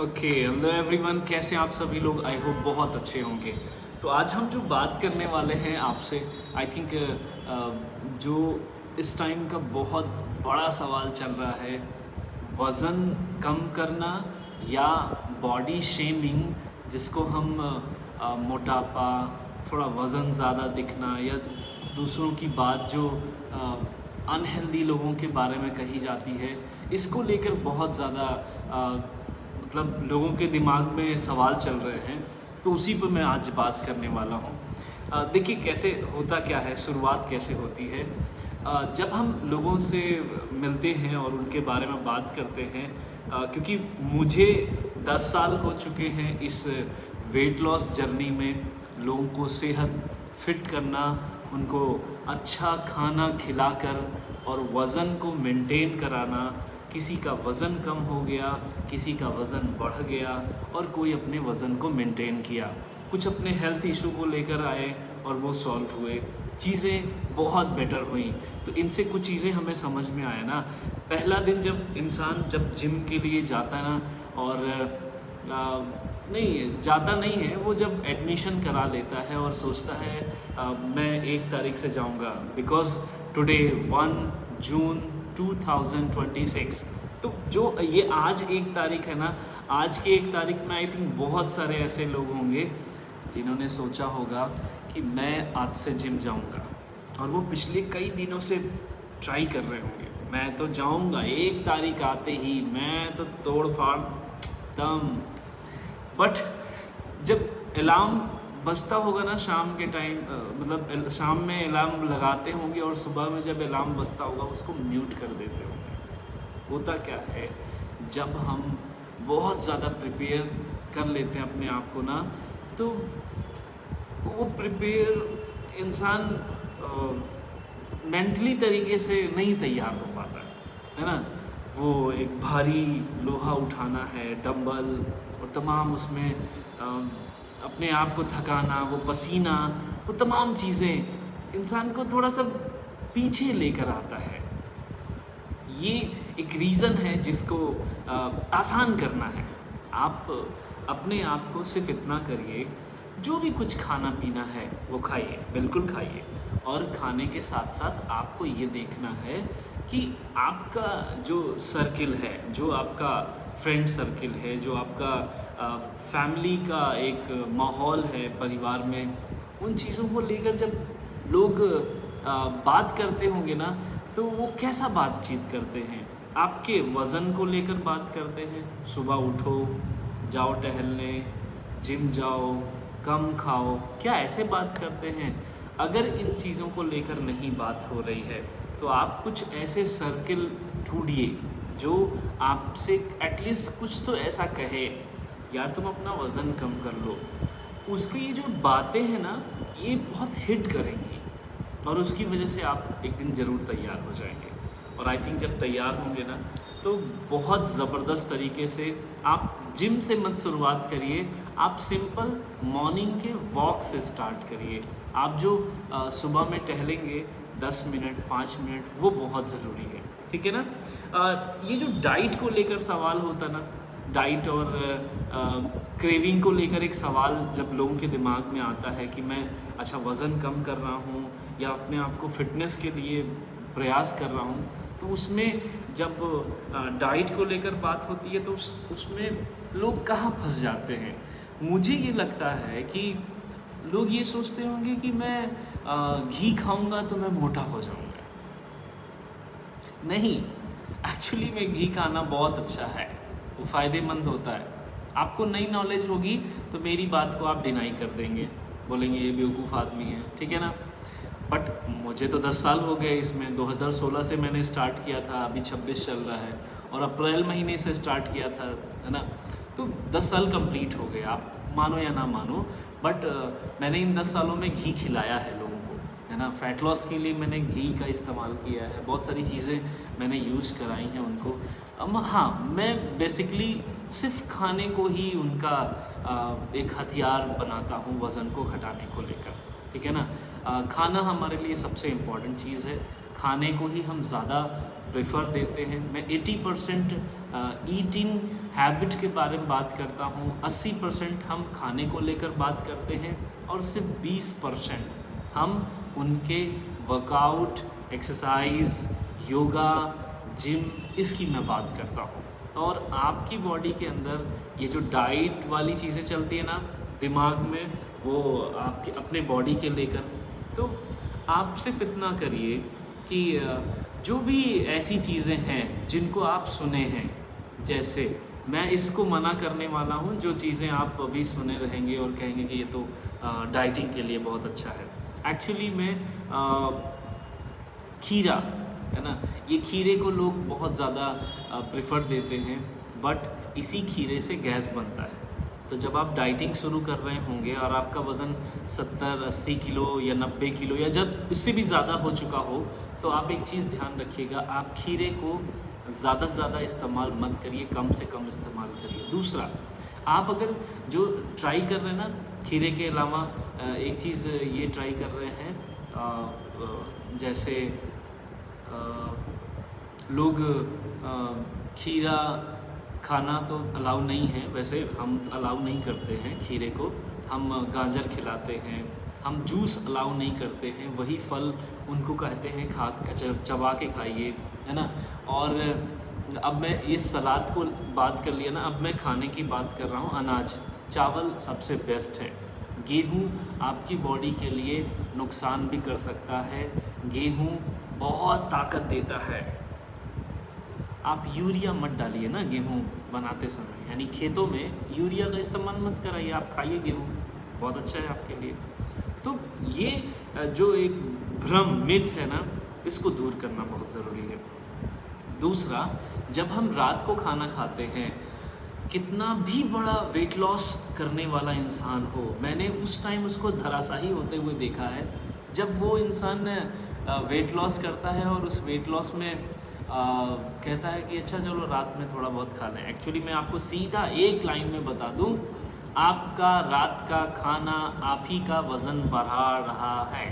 Okay, hello everyone, कैसे हैं आप सभी लोग? आई होप बहुत अच्छे होंगे। तो आज हम जो बात करने वाले हैं आपसे, आई थिंक जो इस टाइम का बहुत बड़ा सवाल चल रहा है, वज़न कम करना या बॉडी शेमिंग, जिसको हम मोटापा, थोड़ा वज़न ज़्यादा दिखना या दूसरों की बात जो अनहेल्दी लोगों के बारे में कही जाती है, इसको लेकर बहुत ज़्यादा मतलब लोगों के दिमाग में सवाल चल रहे हैं। तो उसी पर मैं आज बात करने वाला हूँ। देखिए कैसे होता क्या है, शुरुआत कैसे होती है। जब हम लोगों से मिलते हैं और उनके बारे में बात करते हैं, क्योंकि मुझे 10 साल हो चुके हैं इस वेट लॉस जर्नी में, लोगों को सेहत फिट करना, उनको अच्छा खाना खिलाकर और वज़न को मेंटेन कराना। किसी का वज़न कम हो गया, किसी का वज़न बढ़ गया और कोई अपने वज़न को मेंटेन किया। कुछ अपने हेल्थ इशू को लेकर आए और वो सॉल्व हुए, चीज़ें बहुत बेटर हुई। तो इनसे कुछ चीज़ें हमें समझ में आए ना। पहला दिन जब इंसान जब जिम के लिए जाता है ना, और नहीं जाता नहीं है, वो जब एडमिशन करा लेता है और सोचता है मैं 1 तारीख से जाऊंगा, बिकॉज़ टुडे 1 जून 2026। तो जो ये आज 1 तारीख है ना, आज के 1 तारीख में आई थिंक बहुत सारे ऐसे लोग होंगे जिन्होंने सोचा होगा कि मैं आज से जिम जाऊंगा, और वो पिछले कई दिनों से ट्राई कर रहे होंगे, मैं तो जाऊंगा 1 तारीख आते ही, मैं तो तोड़ फाड़ दम। बट जब अलार्म बजता होगा ना शाम के टाइम, मतलब शाम में अलार्म लगाते होंगे और सुबह में जब अलार्म बजता होगा उसको म्यूट कर देते होंगे। होता क्या है, जब हम बहुत ज़्यादा प्रिपेयर कर लेते हैं अपने आप को ना, तो वो प्रिपेयर इंसान मेंटली तरीके से नहीं तैयार हो पाता है ना। वो एक भारी लोहा उठाना है, डंबल, और तमाम उसमें अपने आप को थकाना, वो पसीना, वो तमाम चीज़ें इंसान को थोड़ा सा पीछे लेकर आता है। ये एक रीज़न है जिसको आसान करना है। आप अपने आप को सिर्फ इतना करिए, जो भी कुछ खाना पीना है वो खाइए, बिल्कुल खाइए। और खाने के साथ साथ आपको ये देखना है कि आपका जो सर्किल है, जो आपका फ्रेंड सर्किल है, जो आपका फैमिली का एक माहौल है परिवार में, उन चीज़ों को लेकर जब लोग बात करते होंगे ना, तो वो कैसा बातचीत करते हैं? आपके वज़न को लेकर बात करते हैं, सुबह उठो, जाओ टहलने, जिम जाओ, कम खाओ, क्या ऐसे बात करते हैं? अगर इन चीज़ों को लेकर नहीं बात हो रही है, तो आप कुछ ऐसे सर्किल ढूँढिए जो आपसे एटलीस्ट कुछ तो ऐसा कहे, यार तुम अपना वज़न कम कर लो। उसकी ये जो बातें हैं ना, ये बहुत हिट करेंगी और उसकी वजह से आप एक दिन ज़रूर तैयार हो जाएंगे। और आई थिंक जब तैयार होंगे ना, तो बहुत ज़बरदस्त तरीके से आप जिम से मत शुरुआत करिए, आप सिंपल मॉर्निंग के वॉक से स्टार्ट करिए। आप जो सुबह में टहलेंगे 10 मिनट 5 मिनट, वो बहुत ज़रूरी है, ठीक है ना। ये जो डाइट को लेकर सवाल होता ना, डाइट और क्रेविंग को लेकर एक सवाल जब लोगों के दिमाग में आता है कि मैं अच्छा वज़न कम कर रहा हूँ या अपने आप को फिटनेस के लिए प्रयास कर रहा हूँ, तो उसमें जब डाइट को लेकर बात होती है तो उसमें लोग कहाँ फंस जाते हैं। मुझे ये लगता है कि लोग ये सोचते होंगे कि मैं घी खाऊंगा तो मैं मोटा हो जाऊंगा। नहीं, एक्चुअली में घी खाना बहुत अच्छा है, वो फ़ायदेमंद होता है। आपको नई नॉलेज होगी तो मेरी बात को आप डिनाई कर देंगे, बोलेंगे ये बेवकूफ़ आदमी है, ठीक है ना। बट मुझे तो 10 साल हो गए इसमें, 2016 से मैंने स्टार्ट किया था, अभी 26 चल रहा है और अप्रैल महीने से स्टार्ट किया था, है ना। तो 10 साल कंप्लीट हो गए, आप मानो या ना मानो। बट मैंने इन 10 सालों में घी खिलाया है लोगों को, है ना। फ़ैट लॉस के लिए मैंने घी का इस्तेमाल किया है, बहुत सारी चीज़ें मैंने यूज़ कराई हैं उनको। हाँ, मैं बेसिकली सिर्फ खाने को ही उनका एक हथियार बनाता हूँ वज़न को घटाने को लेकर, ठीक है ना। खाना हमारे लिए सबसे इम्पॉर्टेंट चीज़ है, खाने को ही हम ज़्यादा प्रेफर देते हैं। मैं 80% ईटिंग हैबिट के बारे में बात करता हूँ, 80% हम खाने को लेकर बात करते हैं और सिर्फ 20% हम उनके वर्कआउट, एक्सरसाइज, योगा, जिम, इसकी मैं बात करता हूँ। और आपकी बॉडी के अंदर ये जो डाइट वाली चीज़ें चलती है ना दिमाग में, वो आपके अपने बॉडी के लेकर, तो आप सिर्फ इतना करिए कि जो भी ऐसी चीज़ें हैं जिनको आप सुने हैं, जैसे मैं इसको मना करने वाला हूँ, जो चीज़ें आप अभी सुने रहेंगे और कहेंगे कि ये तो डाइटिंग के लिए बहुत अच्छा है। एक्चुअली में खीरा है ना, ये खीरे को लोग बहुत ज़्यादा प्रेफर देते हैं, बट इसी खीरे से गैस बनता है। तो जब आप डाइटिंग शुरू कर रहे होंगे और आपका वज़न 70-80 किलो या 90 किलो या जब इससे भी ज़्यादा हो चुका हो, तो आप एक चीज़ ध्यान रखिएगा, आप खीरे को ज़्यादा से ज़्यादा इस्तेमाल मत करिए, कम से कम इस्तेमाल करिए। दूसरा, आप अगर जो ट्राई कर रहे हैं ना खीरे के अलावा, एक चीज़ ये ट्राई कर रहे हैं, जैसे लोग खीरा खाना तो अलाउ नहीं है, वैसे हम अलाउ नहीं करते हैं खीरे को, हम गाजर खिलाते हैं, हम जूस अलाउ नहीं करते हैं, वही फल उनको कहते हैं चबा के खाइए, है ना। और अब मैं ये सलाद को बात कर लिया ना, अब मैं खाने की बात कर रहा हूँ। अनाज, चावल सबसे बेस्ट है। गेहूँ आपकी बॉडी के लिए नुकसान भी कर सकता है, गेहूँ बहुत ताकत देता है। आप यूरिया मत डालिए ना गेहूँ बनाते समय, यानी खेतों में यूरिया का इस्तेमाल मत कराइए, आप खाइए गेहूँ, बहुत अच्छा है आपके लिए। तो ये जो एक भ्रम, मिथ है ना, इसको दूर करना बहुत ज़रूरी है। दूसरा, जब हम रात को खाना खाते हैं, कितना भी बड़ा वेट लॉस करने वाला इंसान हो, मैंने उस टाइम उसको धराशायी होते हुए देखा है। जब वो इंसान वेट लॉस करता है और उस वेट लॉस में कहता है कि अच्छा चलो रात में थोड़ा बहुत खा लें। एक्चुअली मैं आपको सीधा एक लाइन में बता दूं, आपका रात का खाना आप ही का वज़न बढ़ा रहा है,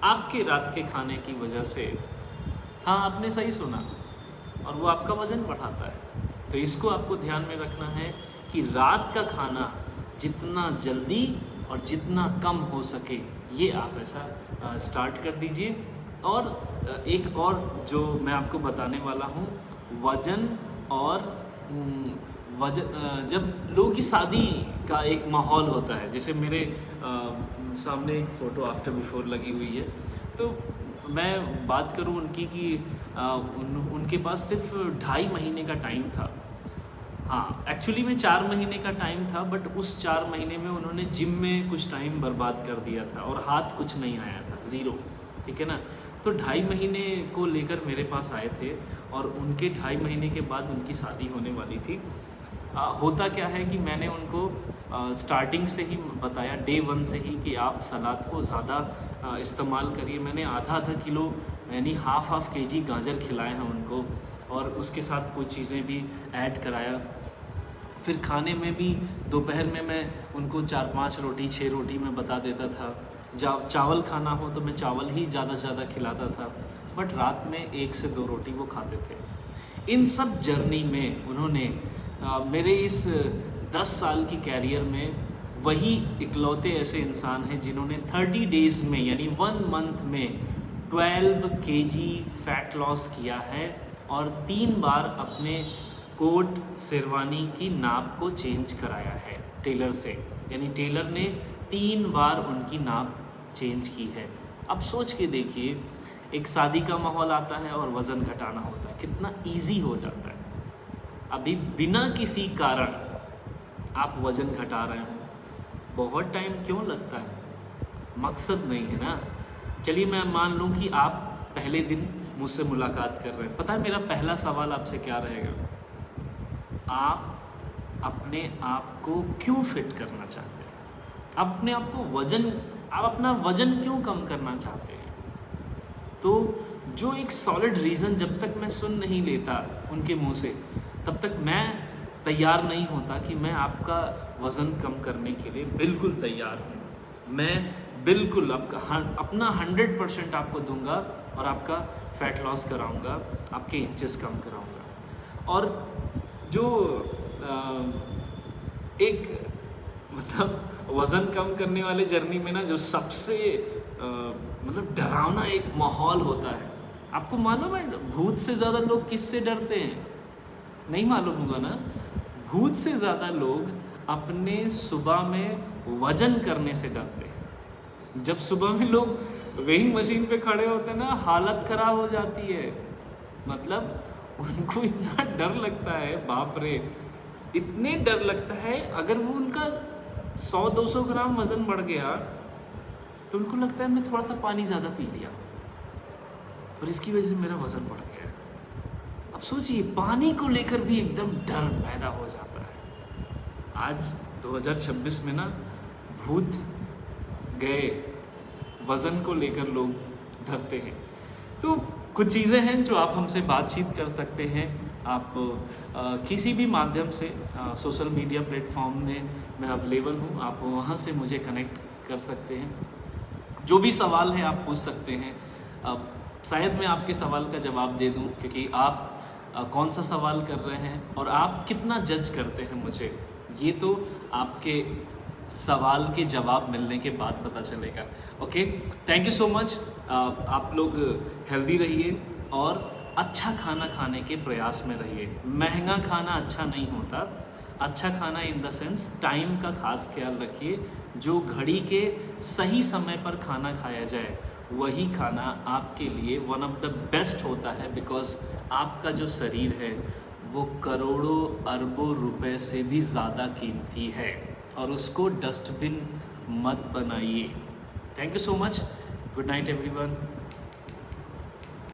आपके रात के खाने की वजह से। हाँ, आपने सही सुना, और वो आपका वज़न बढ़ाता है। तो इसको आपको ध्यान में रखना है कि रात का खाना जितना जल्दी और जितना कम हो सके, ये आप ऐसा स्टार्ट कर दीजिए। और एक और जो मैं आपको बताने वाला हूँ, वज़न और जब लोगों की शादी का एक माहौल होता है, जैसे मेरे सामने एक फ़ोटो आफ्टर बिफोर लगी हुई है, तो मैं बात करूँ उनकी कि उनके पास सिर्फ 2.5 महीने का टाइम था। हाँ, एक्चुअली में 4 महीने का टाइम था, बट उस 4 महीने में उन्होंने जिम में कुछ टाइम बर्बाद कर दिया था और हाथ कुछ नहीं आया था, ज़ीरो, ठीक है ना। तो 2.5 महीने को लेकर मेरे पास आए थे और उनके 2.5 महीने के बाद उनकी शादी होने वाली थी। होता क्या है कि मैंने उनको स्टार्टिंग से ही बताया, डे 1 से ही, कि आप सलाद को ज़्यादा इस्तेमाल करिए। मैंने आधा किलो यानी हाफ केजी गाजर खिलाए हैं उनको, और उसके साथ कुछ चीज़ें भी ऐड कराया। फिर खाने में भी दोपहर में मैं उनको 4-5 रोटी 6 रोटी मैं बता देता था। चावल खाना हो तो मैं चावल ही ज़्यादा से ज़्यादा खिलाता था, बट रात में 1 से 2 रोटी वो खाते थे। इन सब जर्नी में उन्होंने मेरे इस 10 साल की कैरियर में वही इकलौते ऐसे इंसान हैं जिन्होंने 30 डेज़ में यानी 1 मंथ में 12 केजी फैट लॉस किया है और 3 बार अपने कोट शेरवानी की नाप को चेंज कराया है टेलर से, यानी टेलर ने 3 बार उनकी नाप चेंज की है। अब सोच के देखिए, एक शादी का माहौल आता है और वज़न घटाना होता है, कितना इजी हो जाता है। अभी बिना किसी कारण आप वज़न घटा रहे हो, बहुत टाइम क्यों लगता है? मकसद नहीं है ना। चलिए मैं मान लूँ कि आप पहले दिन मुझसे मुलाकात कर रहे हैं, पता है मेरा पहला सवाल आपसे क्या रहेगा? आप अपने आप को क्यों फिट करना चाहते हैं? अपने आप को आप अपना वज़न क्यों कम करना चाहते हैं? तो जो एक सॉलिड रीज़न जब तक मैं सुन नहीं लेता उनके मुंह से, तब तक मैं तैयार नहीं होता कि मैं आपका वज़न कम करने के लिए बिल्कुल तैयार हूँ। मैं बिल्कुल आपका अपना 100% आपको दूंगा और आपका फैट लॉस कराऊंगा, आपके इंचेस कम कराऊंगा। और जो एक मतलब वज़न कम करने वाले जर्नी में ना जो सबसे मतलब डरावना एक माहौल होता है, आपको मालूम है भूत से ज़्यादा लोग किससे डरते हैं? नहीं मालूम होगा ना। भूत से ज़्यादा लोग अपने सुबह में वजन करने से डरते हैं। जब सुबह में लोग वेइंग मशीन पे खड़े होते हैं ना, हालत ख़राब हो जाती है। मतलब उनको इतना डर लगता है, बाप रे, इतने डर लगता है अगर वो उनका 100-200 ग्राम वज़न बढ़ गया तो उनको लगता है मैं थोड़ा सा पानी ज़्यादा पी लिया और इसकी वजह से मेरा वज़न बढ़ गया। अब सोचिए, पानी को लेकर भी एकदम डर पैदा हो जाता है। आज 2026 में ना भूत गए, वज़न को लेकर लोग डरते हैं। तो कुछ चीज़ें हैं जो आप हमसे बातचीत कर सकते हैं। आप किसी भी माध्यम से सोशल मीडिया प्लेटफॉर्म में मैं अवेलेबल हूँ, आप वहाँ से मुझे कनेक्ट कर सकते हैं। जो भी सवाल है आप पूछ सकते हैं। शायद मैं आपके सवाल का जवाब दे दूं, क्योंकि आप कौन सा सवाल कर रहे हैं और आप कितना जज करते हैं मुझे, ये तो आपके सवाल के जवाब मिलने के बाद पता चलेगा। Okay, thank you so much. आप लोग हेल्दी रहिए और अच्छा खाना खाने के प्रयास में रहिए। महंगा खाना अच्छा नहीं होता, अच्छा खाना इन द सेंस टाइम का खास ख्याल रखिए। जो घड़ी के सही समय पर खाना खाया जाए वही खाना आपके लिए वन ऑफ द बेस्ट होता है, बिकॉज़ आपका जो शरीर है वो करोड़ों अरबों रुपए से भी ज़्यादा कीमती है और उसको डस्टबिन मत बनाइए। Thank you so much. Good night everyone.